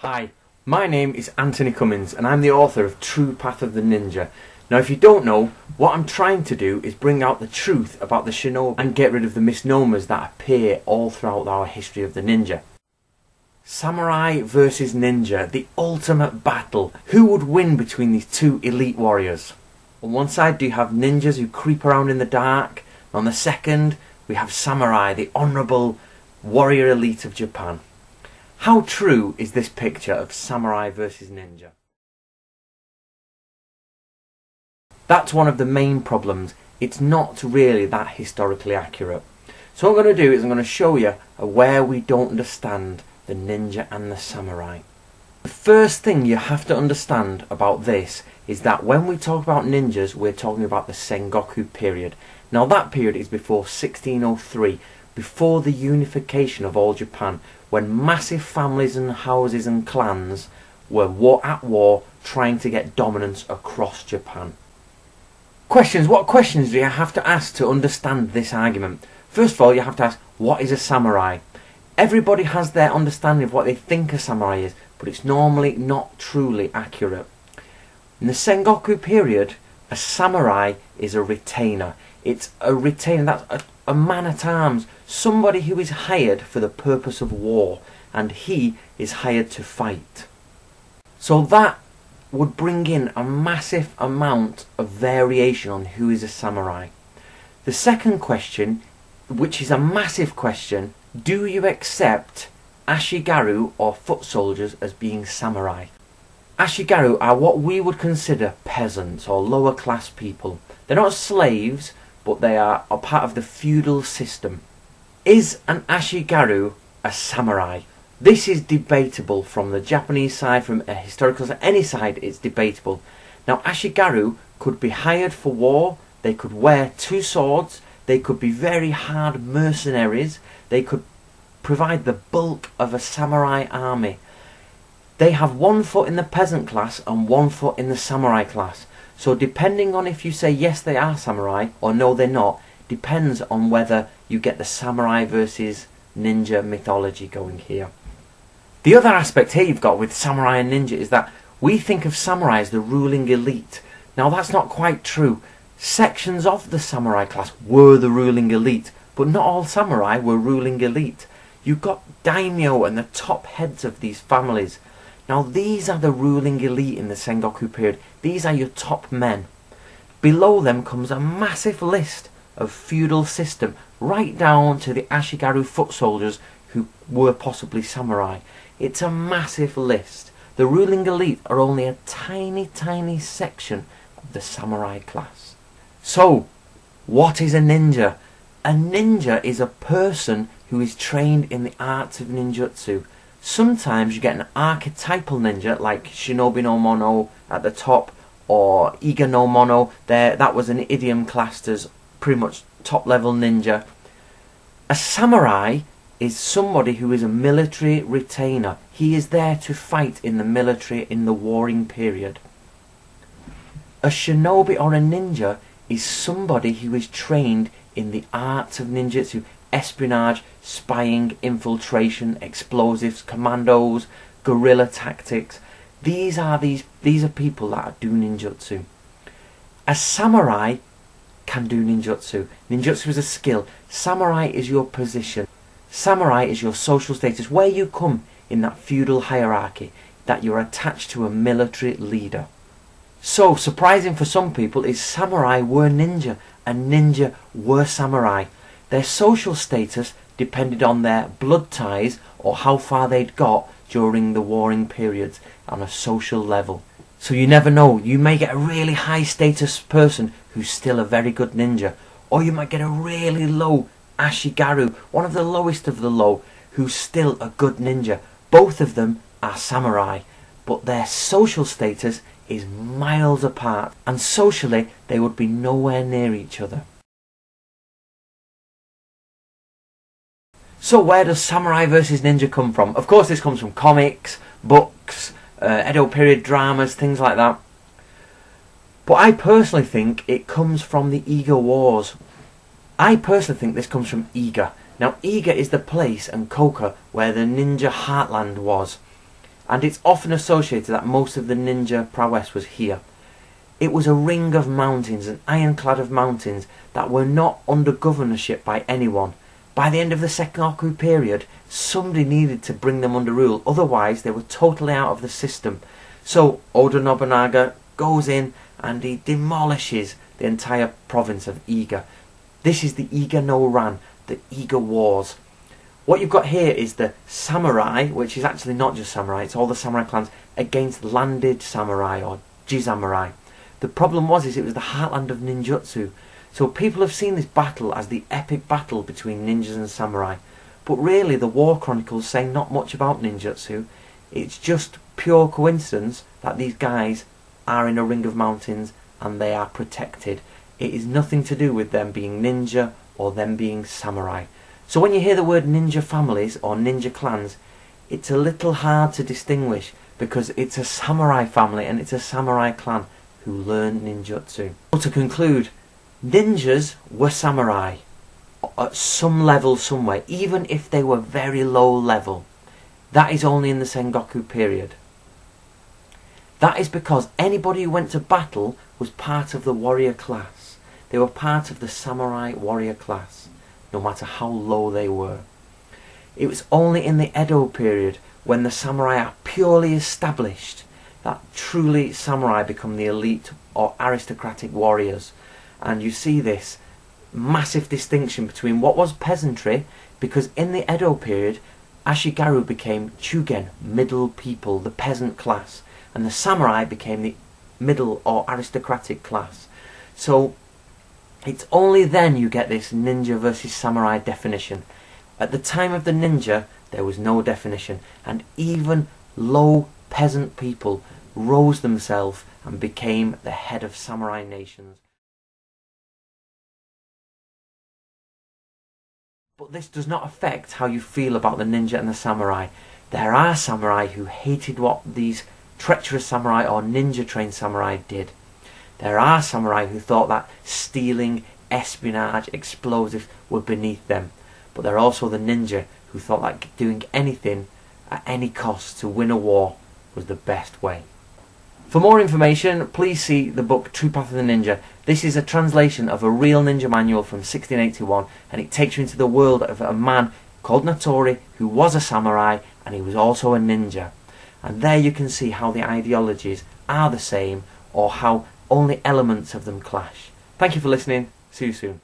Hi, my name is Antony Cummins and I'm the author of True Path of the Ninja. Now if you don't know, what I'm trying to do is bring out the truth about the shinobi and get rid of the misnomers that appear all throughout our history of the ninja. Samurai versus ninja, the ultimate battle. Who would win between these two elite warriors? On one side do you have ninjas who creep around in the dark, and on the second we have samurai, the honourable warrior elite of Japan. How true is this picture of samurai versus ninja? That's one of the main problems. It's not really that historically accurate. So what I'm going to do is I'm going to show you where we don't understand the ninja and the samurai. The first thing you have to understand about this is that when we talk about ninjas, we're talking about the Sengoku period. Now that period is before 1603, before the unification of all Japan, when massive families and houses and clans were at war trying to get dominance across Japan. Questions. What questions do you have to ask to understand this argument? First of all, you have to ask, what is a samurai? Everybody has their understanding of what they think a samurai is, but it's normally not truly accurate. In the Sengoku period, a samurai is a retainer. It's a retainer, that's a man-at-arms, somebody who is hired for the purpose of war, and he is hired to fight. So that would bring in a massive amount of variation on who is a samurai. The second question, which is a massive question, do you accept Ashi Garu or foot soldiers as being samurai? Ashi Garu are what we would consider peasants or lower class people. They're not slaves, but they are a part of the feudal system. Is an Ashi Garu a samurai? This is debatable from the Japanese side, from a historical side, any side it's debatable. Now Ashi Garu could be hired for war, they could wear two swords, they could be very hard mercenaries, they could provide the bulk of a samurai army. They have one foot in the peasant class and one foot in the samurai class. So depending on if you say yes they are samurai or no they're not, depends on whether you get the samurai versus ninja mythology going here. The other aspect here you've got with samurai and ninja is that we think of samurai as the ruling elite. Now that's not quite true. Sections of the samurai class were the ruling elite, but not all samurai were ruling elite. You've got daimyo and the top heads of these families. Now these are the ruling elite in the Sengoku period. These are your top men. Below them comes a massive list of feudal system, right down to the Ashi Garu foot soldiers who were possibly samurai. It's a massive list. The ruling elite are only a tiny section of the samurai class. So, what is a ninja? A ninja is a person who is trained in the arts of ninjutsu. Sometimes you get an archetypal ninja like Shinobi no Mono at the top, or Iga no Mono. That was an idiom classed as pretty much top level ninja. A samurai is somebody who is a military retainer. He is there to fight in the military in the warring period. A shinobi or a ninja is somebody who is trained in the arts of ninjutsu. Espionage, spying, infiltration, explosives, commandos, guerrilla tactics. These are people that do ninjutsu. A samurai can do ninjutsu. Ninjutsu is a skill. Samurai is your position. Samurai is your social status, where you come in that feudal hierarchy, that you're attached to a military leader. So, surprising for some people is samurai were ninja, and ninja were samurai. Their social status depended on their blood ties or how far they'd got during the warring periods on a social level. So you never know, you may get a really high status person who's still a very good ninja, or you might get a really low Ashi Garu, one of the lowest of the low, who's still a good ninja. Both of them are samurai, but their social status is miles apart, and socially they would be nowhere near each other. So where does samurai versus ninja come from? Of course this comes from comics, books, Edo period dramas, things like that. But I personally think it comes from the Iga Wars. I personally think this comes from Iga. Now Iga is the place and Koka where the ninja heartland was. and it's often associated that most of the ninja prowess was here. It was a ring of mountains, an ironclad of mountains that were not under governorship by anyone. By the end of the Sengoku period, somebody needed to bring them under rule, otherwise they were totally out of the system. So Oda Nobunaga goes in and he demolishes the entire province of Iga. This is the Iga no Ran, the Iga Wars. What you've got here is the samurai, which is actually not just samurai, it's all the samurai clans, against landed samurai or jisamurai. The problem was it was the heartland of ninjutsu. So people have seen this battle as the epic battle between ninjas and samurai. But really the war chronicles say not much about ninjutsu. It's just pure coincidence that these guys are in a ring of mountains and they are protected. It is nothing to do with them being ninja or them being samurai. So when you hear the word ninja families or ninja clans, it's a little hard to distinguish because it's a samurai family and it's a samurai clan who learned ninjutsu. So to conclude, ninjas were samurai at some level somewhere, even if they were very low level. That is only in the Sengoku period. That is because anybody who went to battle was part of the warrior class. They were part of the samurai warrior class, no matter how low they were. It was only in the Edo period, when the samurai are purely established, that truly samurai become the elite or aristocratic warriors. And you see this massive distinction between what was peasantry, because in the Edo period, Ashi Garu became chugen, middle people, the peasant class, and the samurai became the middle or aristocratic class. So it's only then you get this ninja versus samurai definition. At the time of the ninja, there was no definition, and even low peasant people rose themselves and became the head of samurai nations. But this does not affect how you feel about the ninja and the samurai. There are samurai who hated what these treacherous samurai or ninja trained samurai did. There are samurai who thought that stealing, espionage, explosives were beneath them. But there are also the ninja who thought that doing anything at any cost to win a war was the best way. For more information, please see the book True Path of the Ninja. This is a translation of a real ninja manual from 1681, and it takes you into the world of a man called Natori who was a samurai and he was also a ninja. And there you can see how the ideologies are the same or how only elements of them clash. Thank you for listening. See you soon.